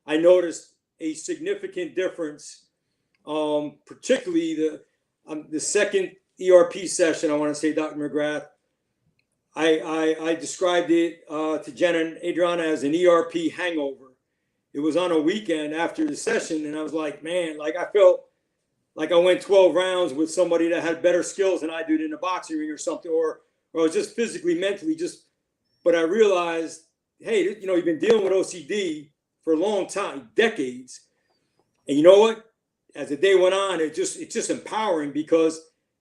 I noticed a significant difference. Particularly the second ERP session, I want to say, Dr. McGrath, I described it to Jenna and Adriana as an ERP hangover. It was on a weekend after the session, and I was like, man, like I felt like I went 12 rounds with somebody that had better skills than I did in a boxing ring or something, or I was just physically, mentally, but I realized, hey, you've been dealing with OCD for a long time, decades. And you know what? As the day went on, it's just empowering, because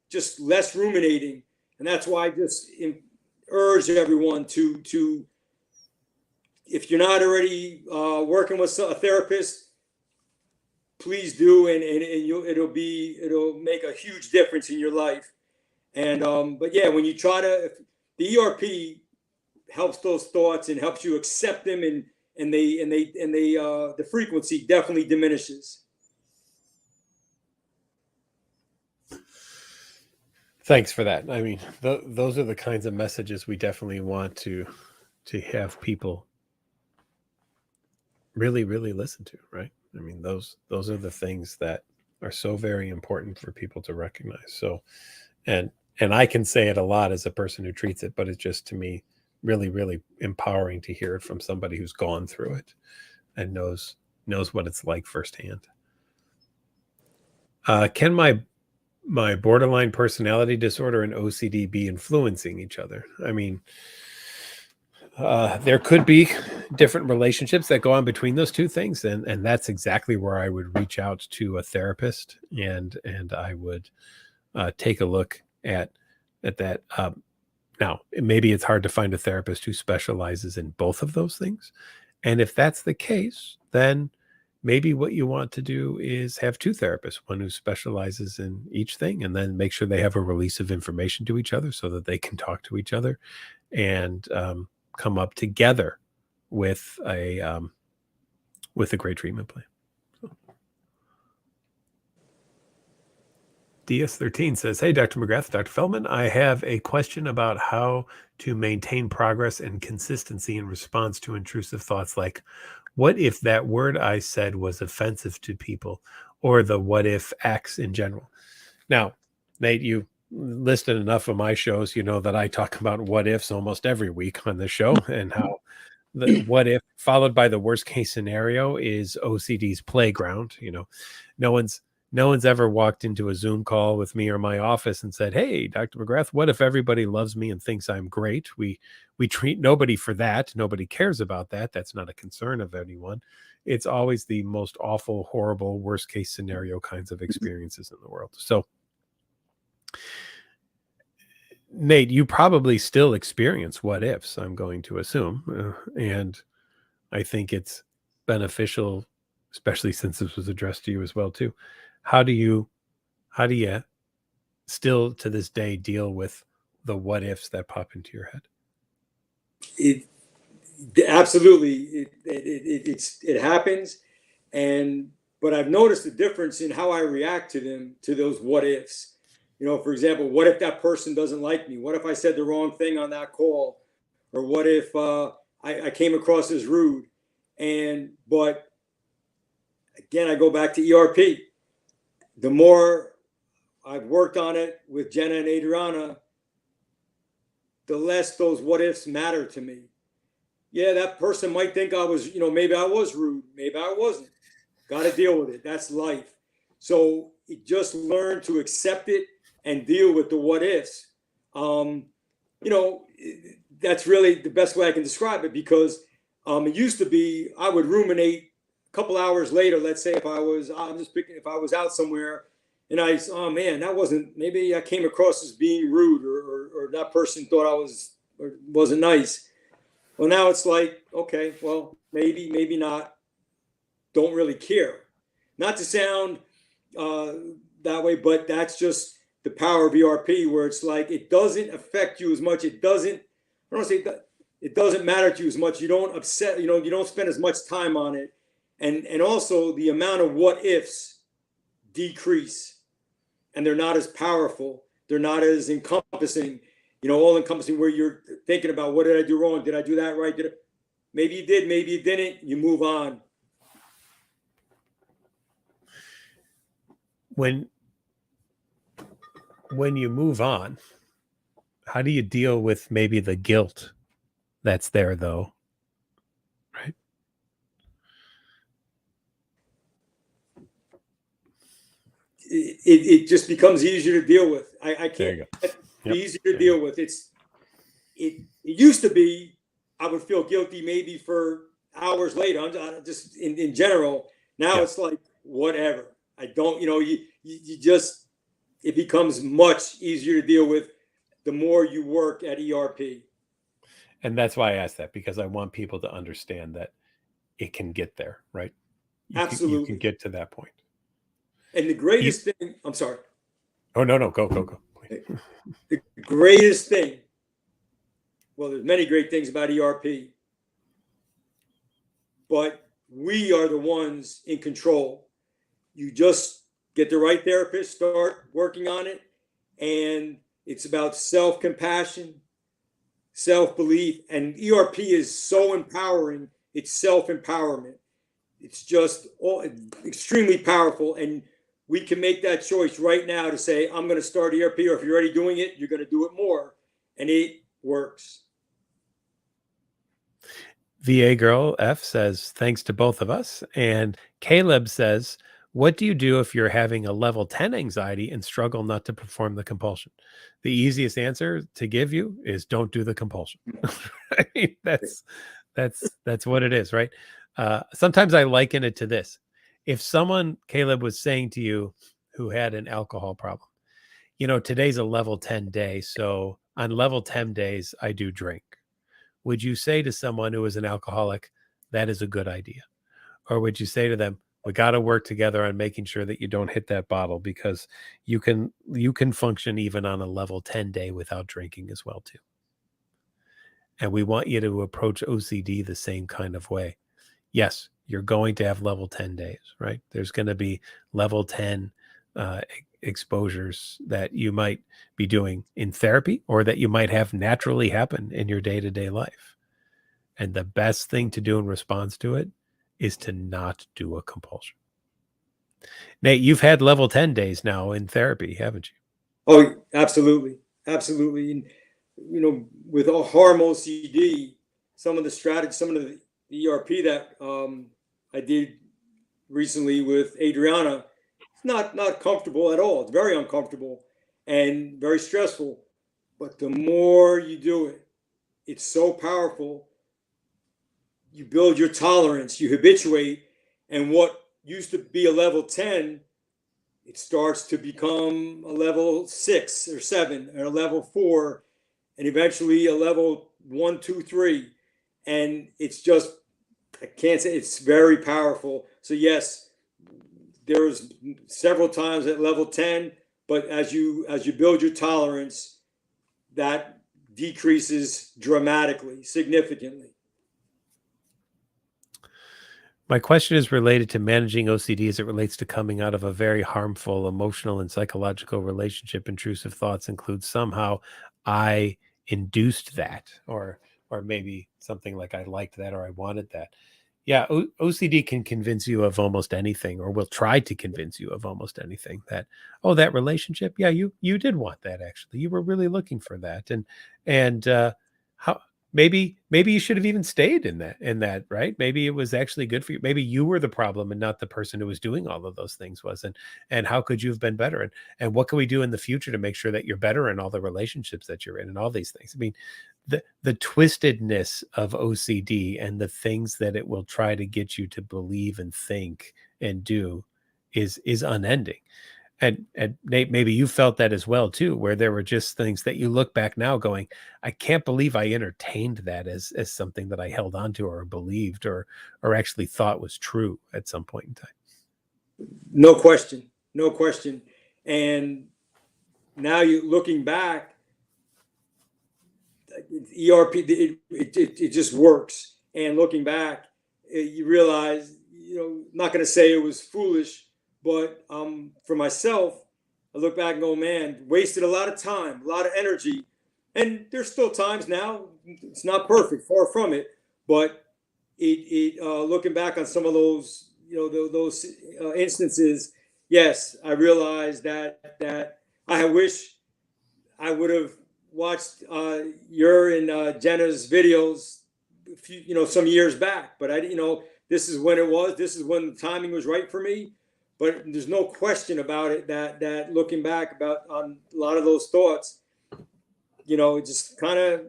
just less ruminating. And that's why I just urge everyone to if you're not already working with a therapist, please do, and it'll make a huge difference in your life. And but yeah, when you try to, the ERP helps those thoughts and helps you accept them, and the frequency definitely diminishes. Thanks for that. I mean, those are the kinds of messages we definitely want to have people really, really listen to, right? I mean, those are the things that are so very important for people to recognize. So, and I can say it a lot as a person who treats it, but it's just, to me, really, really empowering to hear it from somebody who's gone through it and knows what it's like firsthand. Can my borderline personality disorder and OCD be influencing each other? I mean, there could be different relationships that go on between those two things, and that's exactly where I would reach out to a therapist, and I would take a look at that. Now, maybe it's hard to find a therapist who specializes in both of those things, and if that's the case, then maybe what you want to do is have two therapists, one who specializes in each thing, and then make sure they have a release of information to each other so that they can talk to each other and come up together with a great treatment plan. So. DS13 says, "Hey, Dr. McGrath, Dr. Feldman, I have a question about how to maintain progress and consistency in response to intrusive thoughts like, what if that word I said was offensive to people, or the what if X in general?" Now, Nate, you listed enough of my shows, you know that I talk about what ifs almost every week on the show, and how the what if followed by the worst case scenario is OCD's playground. You know, no one's ever walked into a Zoom call with me or my office and said, "Hey, Dr. McGrath, what if everybody loves me and thinks I'm great?" We treat nobody for that. Nobody cares about that. That's not a concern of anyone. It's always the most awful, horrible, worst case scenario kinds of experiences in the world. So, Nate, you probably still experience what ifs, I'm going to assume. And I think it's beneficial, especially since this was addressed to you as well, too. How do you still to this day deal with the what ifs that pop into your head? It absolutely it happens, but I've noticed a difference in how I react to them, to those what ifs. You know, for example, what if that person doesn't like me? What if I said the wrong thing on that call? Or what if I came across as rude? But again, I go back to ERP. The more I've worked on it with Jenna and Adriana, the less those what ifs matter to me. Yeah, that person might think I was, maybe I was rude, maybe I wasn't. Got to deal with it. That's life. So just learn to accept it and deal with the what ifs. That's really the best way I can describe it, because it used to be I would ruminate a couple hours later. Let's say if I was out somewhere and oh man, that wasn't, maybe I came across as being rude, or that person thought I wasn't nice. Well, now it's like, okay, well, maybe not. Don't really care. Not to sound that way, but that's just the power of ERP, where it's like it doesn't affect you as much. I don't want to say that it doesn't matter to you as much. You don't upset. You don't spend as much time on it, and also the amount of what ifs decrease, and they're not as powerful. They're not as encompassing. All encompassing, where you're thinking about, what did I do wrong? Did I do that right? Maybe you did, maybe you didn't. You move on. When you move on, how do you deal with maybe the guilt that's there, though? Right? It just becomes easier to deal with. I can't. Yep. Easier to deal with. It used to be I would feel guilty maybe for hours later. I'm just in general. Now it's like, whatever. I don't. You just, it becomes much easier to deal with the more you work at ERP. And that's why I asked that, because I want people to understand that it can get there, right? Absolutely. You can get to that point. And the greatest thing, I'm sorry. Oh, no, go. The greatest thing, well, there's many great things about ERP, but we are the ones in control. You just get the right therapist, start working on it, and it's about self-compassion, self-belief, and ERP is so empowering. It's self-empowerment. It's just extremely powerful, and we can make that choice right now to say, I'm going to start ERP, or if you're already doing it, you're going to do it more, and it works. VA Girl F says, thanks to both of us. And Caleb says, What do you do if you're having a level 10 anxiety and struggle not to perform the compulsion? The easiest answer to give you is don't do the compulsion. I mean, that's what it is, right? Sometimes I liken it to this. If someone, Caleb, was saying to you who had an alcohol problem, today's a level 10 day. So on level 10 days, I do drink. Would you say to someone who is an alcoholic, that is a good idea? Or would you say to them, we got to work together on making sure that you don't hit that bottle, because you can function even on a level 10 day without drinking as well too. And we want you to approach OCD the same kind of way. Yes, you're going to have level 10 days, right? There's going to be level 10 exposures that you might be doing in therapy, or that you might have naturally happen in your day-to-day life. And the best thing to do in response to it is to not do a compulsion. Nate, you've had level 10 days now in therapy, haven't you? Oh, absolutely. Absolutely. And, with harm OCD, some of the strategies, some of the ERP that I did recently with Adriana, it's not comfortable at all. It's very uncomfortable and very stressful. But the more you do it, it's so powerful. You build your tolerance, you habituate, and what used to be a level 10, it starts to become a level 6 or 7 or a level 4, and eventually a level 1, 2, 3. And it's just, I can't say, it's very powerful. So yes, there's several times at level 10, but as you build your tolerance, that decreases dramatically, significantly. My question is related to managing OCD as it relates to coming out of a very harmful emotional and psychological relationship. Intrusive thoughts include somehow I induced that, or maybe something like I liked that or I wanted that. Yeah, OCD can convince you of almost anything, or will try to convince you of almost anything, that, oh, that relationship, yeah, you did want that, actually. You were really looking for that. And how maybe you should have even stayed in that, right? Maybe it was actually good for you. Maybe you were the problem and not the person who was doing all of those things was. And how could you have been better? And what can we do in the future to make sure that you're better in all the relationships that you're in and all these things? I mean, the twistedness of OCD and the things that it will try to get you to believe and think and do is unending. And Nate, maybe you felt that as well too, where there were just things that you look back now going, I can't believe I entertained that as something that I held on to or believed or actually thought was true at some point in time. No question, no question. And now you looking back, ERP, it just works. And looking back, you realize, not going to say it was foolish, but for myself, I look back and go, man, wasted a lot of time, a lot of energy. And there's still times now, it's not perfect, far from it, but looking back on some of those, those instances, yes, I realized that I wish I would have watched your and Jenna's videos, some years back. But this is when it was. This is when the timing was right for me. But there's no question about it that looking back about on a lot of those thoughts, it just kind of,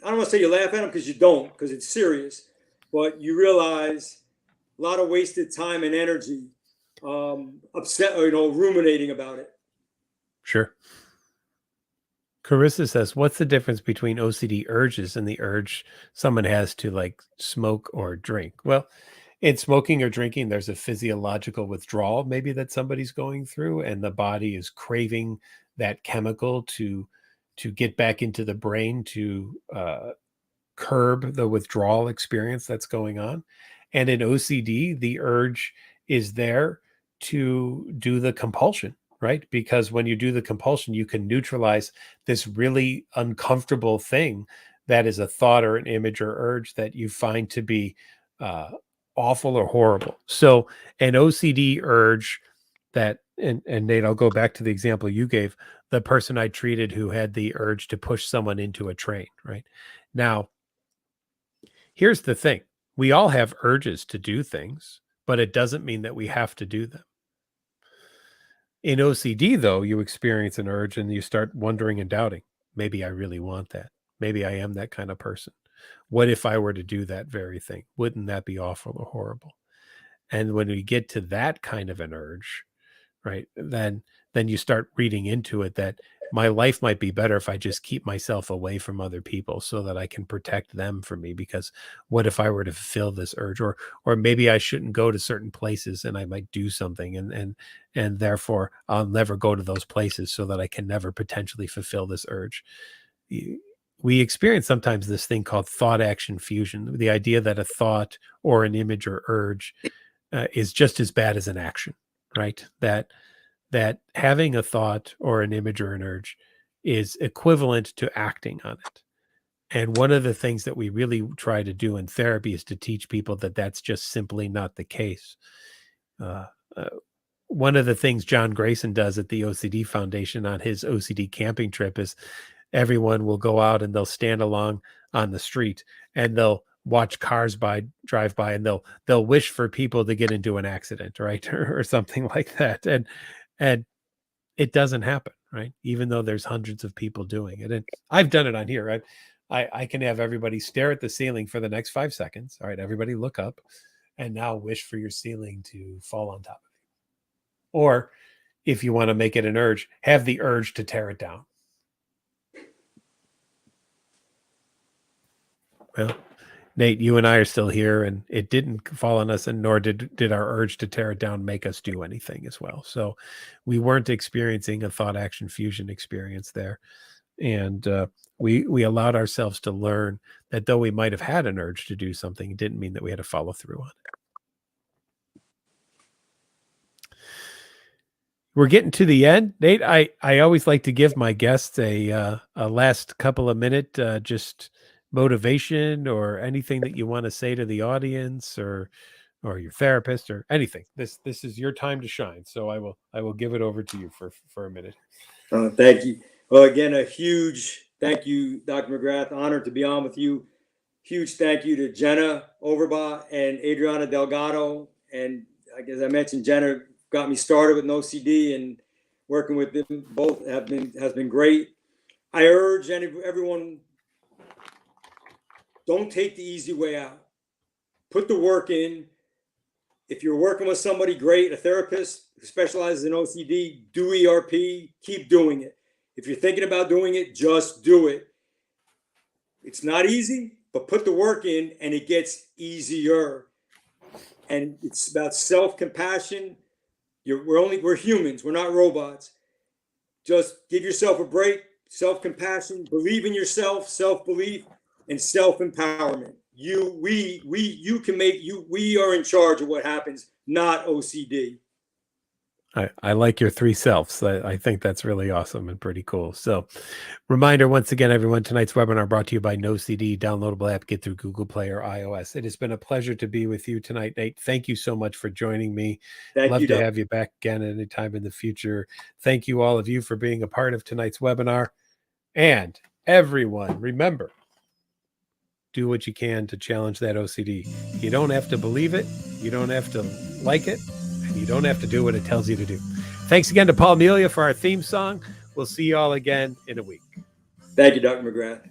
I don't want to say you laugh at them, because you don't, because it's serious, but you realize a lot of wasted time and energy, upset, ruminating about it. Sure. Carissa says, what's the difference between OCD urges and the urge someone has to like smoke or drink? Well, in smoking or drinking, there's a physiological withdrawal maybe that somebody's going through, and the body is craving that chemical to get back into the brain to curb the withdrawal experience that's going on. And in OCD, the urge is there to do the compulsion, right? Because when you do the compulsion, you can neutralize this really uncomfortable thing that is a thought or an image or urge that you find to be awful or horrible. So an OCD urge that, and Nate, I'll go back to the example you gave, the person I treated who had the urge to push someone into a train, right? Now, here's the thing. We all have urges to do things, but it doesn't mean that we have to do them. In OCD, though, you experience an urge and you start wondering and doubting, maybe I really want that. Maybe I am that kind of person. What if I were to do that very thing? Wouldn't that be awful or horrible? And when we get to that kind of an urge, right, then you start reading into it that my life might be better if I just keep myself away from other people so that I can protect them from me. Because what if I were to fulfill this urge, or maybe I shouldn't go to certain places and I might do something, and therefore I'll never go to those places so that I can never potentially fulfill this urge. We experience sometimes this thing called thought action fusion, the idea that a thought or an image or urge is just as bad as an action, right? That having a thought or an image or an urge is equivalent to acting on it. And one of the things that we really try to do in therapy is to teach people that that's just simply not the case. Uh, uh, One of the things John Grayson does at the OCD Foundation on his OCD camping trip is everyone will go out and they'll stand along on the street and they'll watch cars drive by, and they'll wish for people to get into an accident, right? or something like that. And it doesn't happen, right? Even though there's hundreds of people doing it. And I've done it on here, right? I can have everybody stare at the ceiling for the next 5 seconds. All right, everybody look up and now wish for your ceiling to fall on top of you. Or if you want to make it an urge, have the urge to tear it down. Well, Nate, you and I are still here, and it didn't fall on us, and nor did our urge to tear it down make us do anything as well. So we weren't experiencing a thought action fusion experience there. And we allowed ourselves to learn that though we might have had an urge to do something, it didn't mean that we had to follow through on it. We're getting to the end, Nate. I always like to give my guests a last couple of minute just motivation or anything that you want to say to the audience or your therapist or anything. This is your time to shine. So I will give it over to you for a minute. Thank you. Well, again, a huge thank you, Dr. McGrath. Honored to be on with you. Huge thank you to Jenna Overbaugh and Adriana Delgado. And as I mentioned, Jenna got me started with OCD, and working with them both has been great. I urge everyone, don't take the easy way out. Put the work in. If you're working with somebody great, a therapist who specializes in OCD, do ERP, keep doing it. If you're thinking about doing it, just do it. It's not easy, but put the work in and it gets easier. And it's about self-compassion. We're humans, we're not robots. Just give yourself a break, self-compassion, believe in yourself, self-belief, and self-empowerment. We are in charge of what happens, not OCD. I like your 3 selves. I think that's really awesome and pretty cool. So reminder once again, everyone, tonight's webinar brought to you by NoCD, downloadable app, get through Google Play or iOS. It has been a pleasure to be with you tonight, Nate. Thank you so much for joining me. Love to have you back again anytime in the future. Thank you, all of you, for being a part of tonight's webinar. And everyone, remember, do what you can to challenge that OCD. You don't have to believe it. You don't have to like it. And you don't have to do what it tells you to do. Thanks again to Paul Melia for our theme song. We'll see you all again in a week. Thank you, Dr. McGrath.